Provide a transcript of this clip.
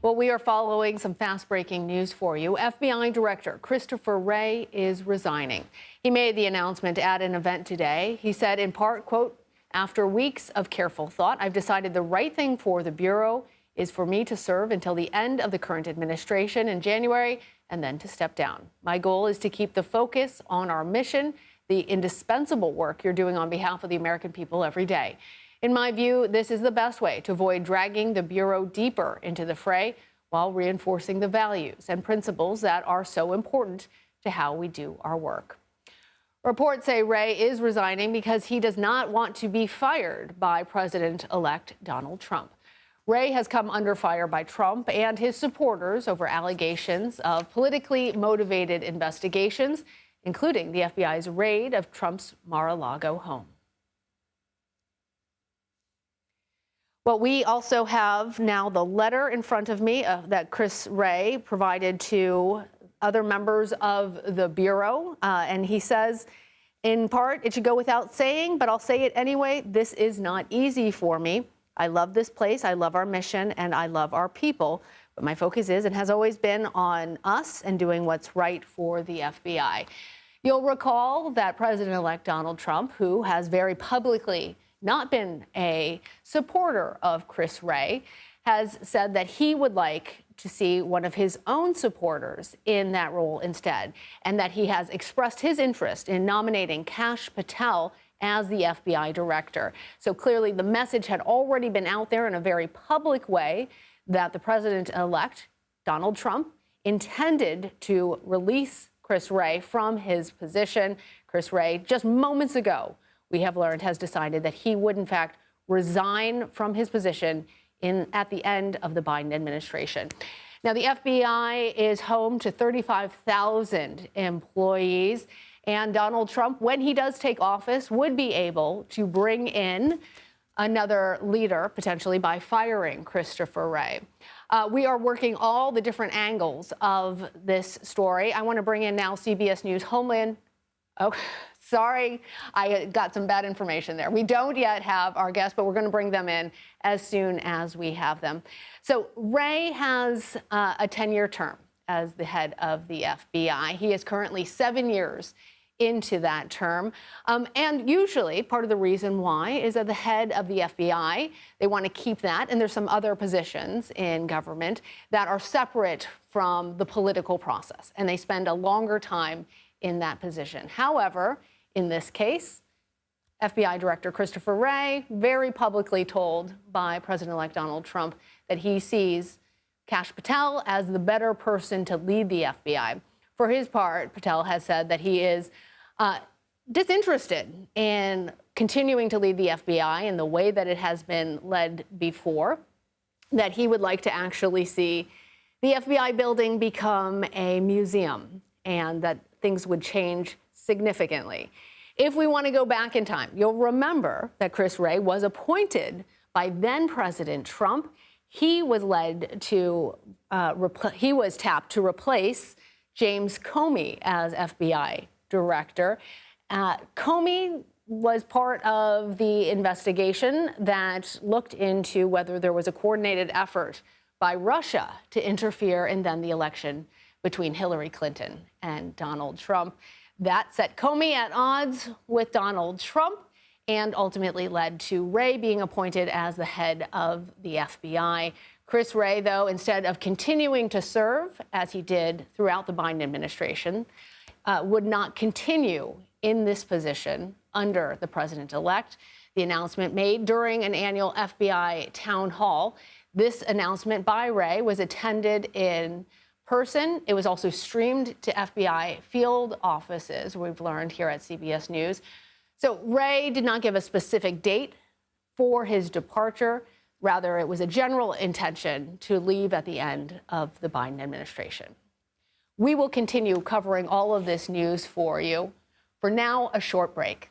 Well, we are following some fast-breaking news for you. FBI Director Christopher Wray is resigning. He made the announcement at an event today. He said in part, quote, "After weeks of careful thought, I've decided the right thing for the Bureau is for me to serve until the end of the current administration in January and then to step down. My goal is to keep the focus on our mission, the indispensable work you're doing on behalf of the American people every day. In my view, this is the best way to avoid dragging the Bureau deeper into the fray while reinforcing the values and principles that are so important to how we do our work." Reports say Wray is resigning because he does not want to be fired by President-elect Donald Trump. Wray has come under fire by Trump and his supporters over allegations of politically motivated investigations, including the FBI's raid of Trump's Mar-a-Lago home. Well, we also have now the letter in front of me that Chris Wray provided to other members of the Bureau. And he says, in part, it should go without saying, but I'll say it anyway. This is not easy for me. I love this place. I love our mission and I love our people. But my focus is and has always been on us and doing what's right for the FBI. You'll recall that President-elect Donald Trump, who has very publicly not been a supporter of Chris Wray, has said that he would like to see one of his own supporters in that role instead, and that he has expressed his interest in nominating Kash Patel as the FBI director. So clearly the message had already been out there in a very public way that the president-elect, Donald Trump, intended to release Chris Wray from his position. Chris Wray, just moments ago, we have learned, has decided that he would, in fact, resign from his position at the end of the Biden administration. Now, the FBI is home to 35,000 employees, and Donald Trump, when he does take office, would be able to bring in another leader, potentially by firing Christopher Wray. We are working all the different angles of this story. I want to bring in now CBS News Homeland. Oh, sorry, I got some bad information there. We don't yet have our guests, but we're going to bring them in as soon as we have them. So Wray has a 10-year term as the head of the FBI. He is currently 7 years into that term. And usually part of the reason why is that the head of the FBI, they want to keep that. And there's some other positions in government that are separate from the political process. And they spend a longer time in that position. However, in this case, FBI Director Christopher Wray very publicly told by President-elect Donald Trump that he sees Kash Patel as the better person to lead the FBI. For his part, Patel has said that he is disinterested in continuing to lead the FBI in the way that it has been led before, that he would like to actually see the FBI building become a museum and that things would change significantly. If we want to go back in time, you'll remember that Chris Wray was appointed by then President Trump. He was he was tapped to replace James Comey as FBI director. Comey was part of the investigation that looked into whether there was a coordinated effort by Russia to interfere in then the election between Hillary Clinton and Donald Trump. That set Comey at odds with Donald Trump and ultimately led to Wray being appointed as the head of the FBI. Chris Wray, though, instead of continuing to serve as he did throughout the Biden administration, would not continue in this position under the president-elect. The announcement made during an annual FBI town hall. This announcement by Wray was attended in person. It was also streamed to FBI field offices, we've learned here at CBS News. So Wray did not give a specific date for his departure. Rather, it was a general intention to leave at the end of the Biden administration. We will continue covering all of this news for you. For now, a short break.